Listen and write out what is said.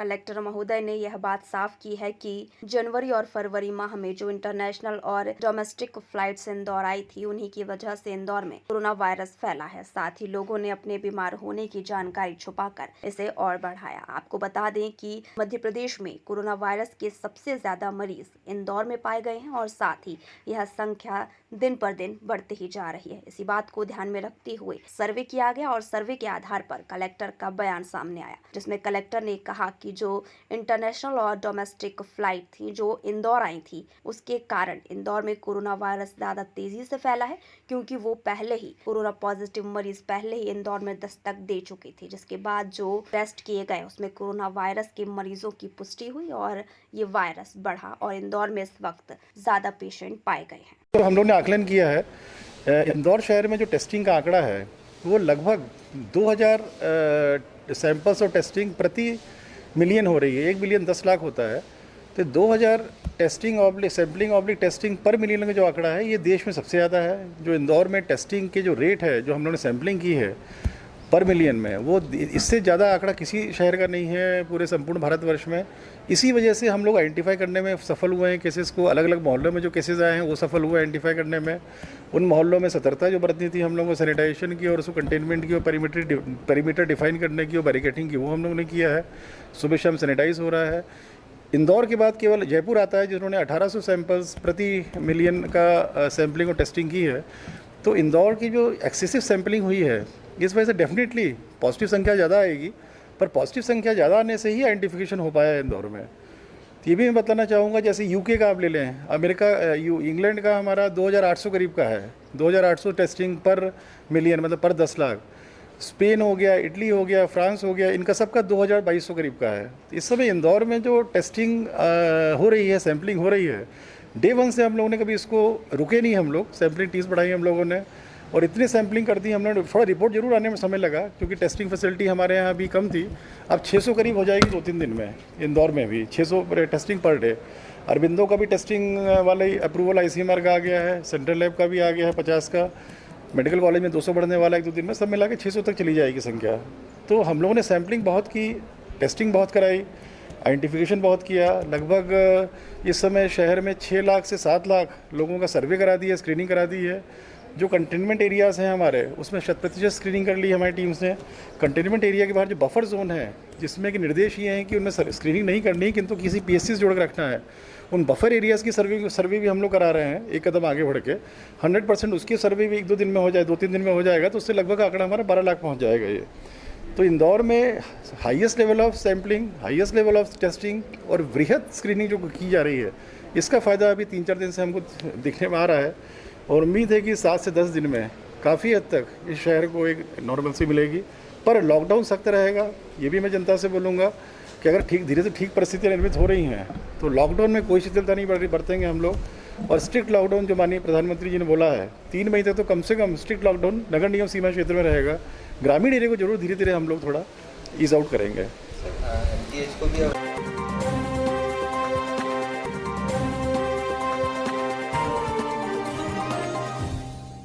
Collector महोदय ने यह बात साफ की है कि जनवरी और फरवरी माह में जो इंटरनेशनल और डोमेस्टिक फ्लाइट्स इंदौर आई थी, उन्हीं की वजह से इंदौर में कोरोना वायरस फैला है। साथ ही लोगों ने अपने बीमार होने की जानकारी छुपाकर इसे और बढ़ाया। आपको बता दें कि मध्य प्रदेश में कोरोना वायरस के सबसे ज्यादा मरीज इंदौर में पाए गए हैं और साथ ही यह संख्या दिन पर दिन बढ़ती ही जा रही है। इसी बात को ध्यान में रखते हुए सर्वे किया गया और सर्वे के आधार पर कलेक्टर का बयान सामने आया, जिसमें कलेक्टर ने कहा कि जो इंटरनेशनल और डोमेस्टिक फ्लाइट थी जो इंदौर आई थी, उसके कारण इंदौर में कोरोना वायरस ज्यादा तेजी से फैला है, क्योंकि वो पहले ही कोरोना पॉजिटिव मरीज पहले ही इंदौर में दस्तक दे चुकी थी, जिसके बाद जो टेस्ट किए गए उसमें कोरोना वायरस के मरीजों की पुष्टि हुई और ये वायरस बढ़ा और इंदौर में इस वक्त ज्यादा पेशेंट पाए गए हैं। तो हम लोग ने आकलन किया है, इंदौर शहर में जो टेस्टिंग का आंकड़ा है वो लगभग 2000 सैंपल्स ऑफ टेस्टिंग प्रति मिलियन हो रही है। 1 मिलियन 10 लाख होता है, तो 2000 टेस्टिंग सैम्पलिंग टेस्टिंग पर मिलियन का जो आंकड़ा है ये देश में सबसे ज़्यादा है। जो इंदौर में टेस्टिंग के जो रेट है, जो हम लोगों ने सैम्पलिंग की है पर मिलियन में, वो इससे ज़्यादा आंकड़ा किसी शहर का नहीं है पूरे संपूर्ण भारतवर्ष में। इसी वजह से हम लोग आइडेंटिफाई करने में सफल हुए हैं केसेस को। अलग अलग मोहल्लों में जो केसेस आए हैं वो सफल हुए आइडेंटिफाई करने में। उन मोहल्लों में सतर्कता जो बरतनी थी हम लोगों को, सैनिटाइजेशन की और उसको कंटेनमेंट की और पेरीमीटर डिफाइन करने की और बैरिकेडिंग की, वो हम लोगों ने किया है। सुबह शाम सैनिटाइज हो रहा है। इंदौर के बाद केवल जयपुर आता है जिन्होंने 1800 सैंपल्स प्रति मिलियन का सैम्पलिंग और टेस्टिंग की है। तो इंदौर की जो एक्सेसिव सैम्पलिंग हुई है, इस वजह से डेफिनेटली पॉजिटिव संख्या ज़्यादा आएगी, पर पॉजिटिव संख्या ज़्यादा आने से ही आइडेंटिफिकेशन हो पाया है इंदौर में। तो ये भी मैं बताना चाहूँगा, जैसे यूके का आप ले लें, अमेरिका इंग्लैंड का हमारा 2800 करीब का है, 2800 टेस्टिंग पर मिलियन, मतलब पर 10 लाख। स्पेन हो गया, इटली हो गया, फ्रांस हो गया, इनका सबका 2200 करीब का है। इस समय इंदौर में जो टेस्टिंग हो रही है, सैम्पलिंग हो रही है, डे 1 से हम लोगों ने कभी इसको रुके नहीं। हम लोग सैम्पलिंग टीम्स बढ़ाई हम लोगों ने और इतनी सैम्पलिंग कर दी हमने। थोड़ा रिपोर्ट जरूर आने में समय लगा क्योंकि टेस्टिंग फैसिलिटी हमारे यहाँ भी कम थी। अब 600 करीब हो जाएगी 2-3 दिन में। इंदौर में भी 600 टेस्टिंग पर डे। अरबिंदो का भी टेस्टिंग वाला अप्रूवल ICMR का आ गया है, सेंट्रल लैब का भी आ गया है 50 का, मेडिकल कॉलेज में 200 बढ़ने वाला है 1-2 दिन में, सब मिला के 600 तक चली जाएगी संख्या। तो हम लोगों ने सैम्पलिंग बहुत की, टेस्टिंग बहुत कराई, आइडेंटिफिकेशन बहुत किया। लगभग इस समय शहर में 6 लाख से 7 लाख लोगों का सर्वे करा दिया, स्क्रीनिंग करा दी है। जो कंटेनमेंट एरियाज़ हैं हमारे, उसमें 100% स्क्रीनिंग कर ली हमारी टीम्स ने। कंटेनमेंट एरिया के बाहर जो बफर जोन है, जिसमें कि निर्देश ये हैं कि उनमें स्क्रीनिंग नहीं करनी, किंतु किसी PSC से जोड़ कर रखना है, उन बफर एरियाज़ की सर्वे भी हम लोग करा रहे हैं एक कदम आगे बढ़ के। 100% उसकी सर्वे भी 1-2 दिन में हो जाए, 2-3 दिन में हो जाएगा, तो उससे लगभग आंकड़ा हमारा 12 लाख पहुँच जाएगा ये। तो इंदौर में highest level of sampling, highest level of testing और वृहद स्क्रीनिंग जो की जा रही है, इसका फ़ायदा अभी 3-4 दिन से हमको दिखने में आ रहा है और उम्मीद है कि 7 से 10 दिन में काफ़ी हद तक इस शहर को एक नॉर्मलसी मिलेगी। पर लॉकडाउन सख्त रहेगा, ये भी मैं जनता से बोलूँगा कि अगर धीरे से ठीक परिस्थितियाँ निर्मित हो रही हैं तो लॉकडाउन में कोई शिथिलता नहीं बरतेंगे हम लोग। और स्ट्रिक्ट लॉकडाउन जो माननीय प्रधानमंत्री जी ने बोला है, 3 मई तक तो कम से कम स्ट्रिक्ट लॉकडाउन नगर निगम सीमा क्षेत्र में रहेगा। ग्रामीण एरिया को जरूर धीरे धीरे हम लोग थोड़ा ईज आउट करेंगे।